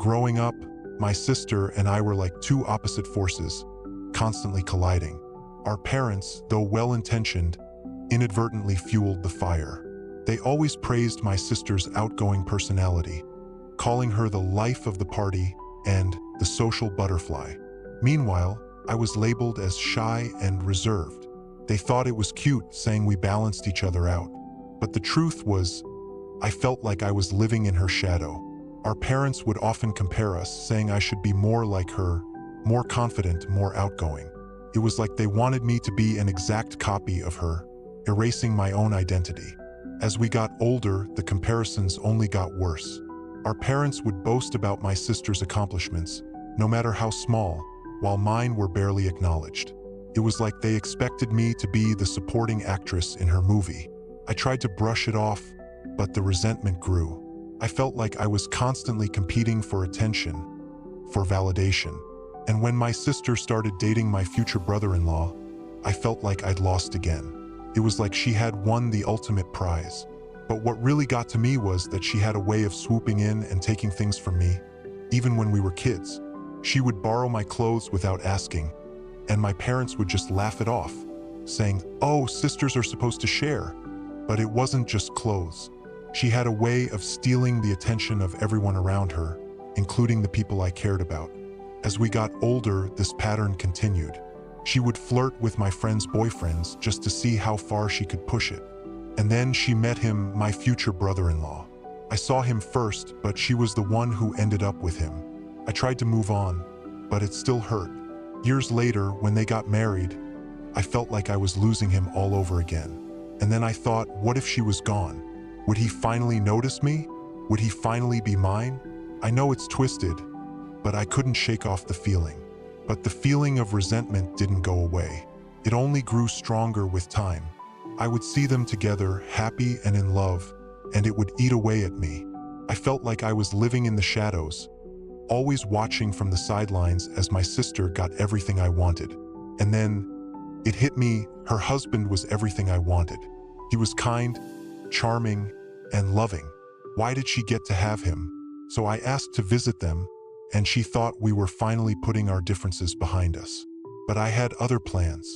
Growing up, my sister and I were like two opposite forces, constantly colliding. Our parents, though well-intentioned, inadvertently fueled the fire. They always praised my sister's outgoing personality, calling her the life of the party and the social butterfly. Meanwhile, I was labeled as shy and reserved. They thought it was cute, saying we balanced each other out. But the truth was, I felt like I was living in her shadow. Our parents would often compare us, saying I should be more like her, more confident, more outgoing. It was like they wanted me to be an exact copy of her, erasing my own identity. As we got older, the comparisons only got worse. Our parents would boast about my sister's accomplishments, no matter how small, while mine were barely acknowledged. It was like they expected me to be the supporting actress in her movie. I tried to brush it off, but the resentment grew. I felt like I was constantly competing for attention, for validation. And when my sister started dating my future brother-in-law, I felt like I'd lost again. It was like she had won the ultimate prize. But what really got to me was that she had a way of swooping in and taking things from me, even when we were kids. She would borrow my clothes without asking, and my parents would just laugh it off, saying, "Oh, sisters are supposed to share." But it wasn't just clothes. She had a way of stealing the attention of everyone around her, including the people I cared about. As we got older, this pattern continued. She would flirt with my friends' boyfriends just to see how far she could push it. And then she met him, my future brother-in-law. I saw him first, but she was the one who ended up with him. I tried to move on, but it still hurt. Years later, when they got married, I felt like I was losing him all over again. And then I thought, what if she was gone? Would he finally notice me? Would he finally be mine? I know it's twisted, but I couldn't shake off the feeling. But the feeling of resentment didn't go away. It only grew stronger with time. I would see them together, happy and in love, and it would eat away at me. I felt like I was living in the shadows, always watching from the sidelines as my sister got everything I wanted. And then it hit me, her husband was everything I wanted. He was kind, charming, and loving. Why did she get to have him? So I asked to visit them, and she thought we were finally putting our differences behind us. But I had other plans.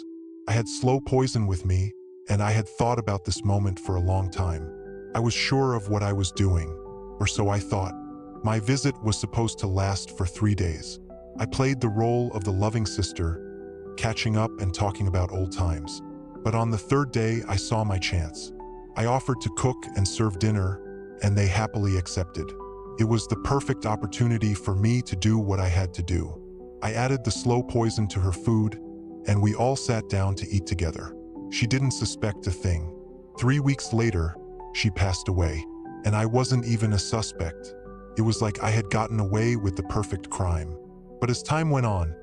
I had slow poison with me, and I had thought about this moment for a long time. I was sure of what I was doing, or so I thought. My visit was supposed to last for 3 days. I played the role of the loving sister, catching up and talking about old times. But on the 3rd day, I saw my chance. I offered to cook and serve dinner, and they happily accepted. It was the perfect opportunity for me to do what I had to do. I added the slow poison to her food, and we all sat down to eat together. She didn't suspect a thing. 3 weeks later, she passed away, and I wasn't even a suspect. It was like I had gotten away with the perfect crime. But as time went on,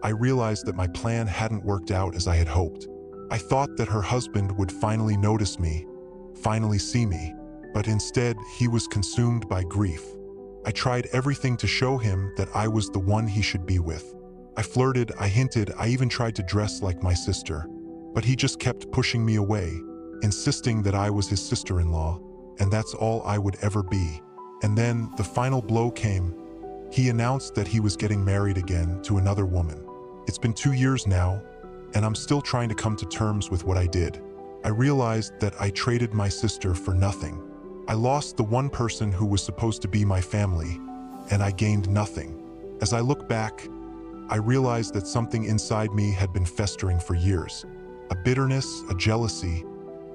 I realized that my plan hadn't worked out as I had hoped. I thought that her husband would finally notice me, finally see me, but instead he was consumed by grief. I tried everything to show him that I was the one he should be with. I flirted, I hinted, I even tried to dress like my sister. But he just kept pushing me away, insisting that I was his sister-in-law, and that's all I would ever be. And then the final blow came. He announced that he was getting married again to another woman. It's been 2 years now, and I'm still trying to come to terms with what I did. I realized that I traded my sister for nothing. I lost the one person who was supposed to be my family, and I gained nothing. As I look back, I realized that something inside me had been festering for years. A bitterness, a jealousy,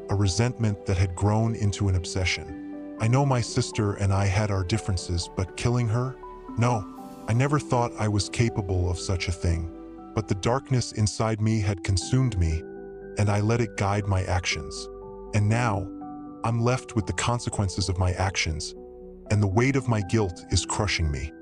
a resentment that had grown into an obsession. I know my sister and I had our differences, but killing her? No, I never thought I was capable of such a thing. But the darkness inside me had consumed me, and I let it guide my actions. And now, I'm left with the consequences of my actions, and the weight of my guilt is crushing me.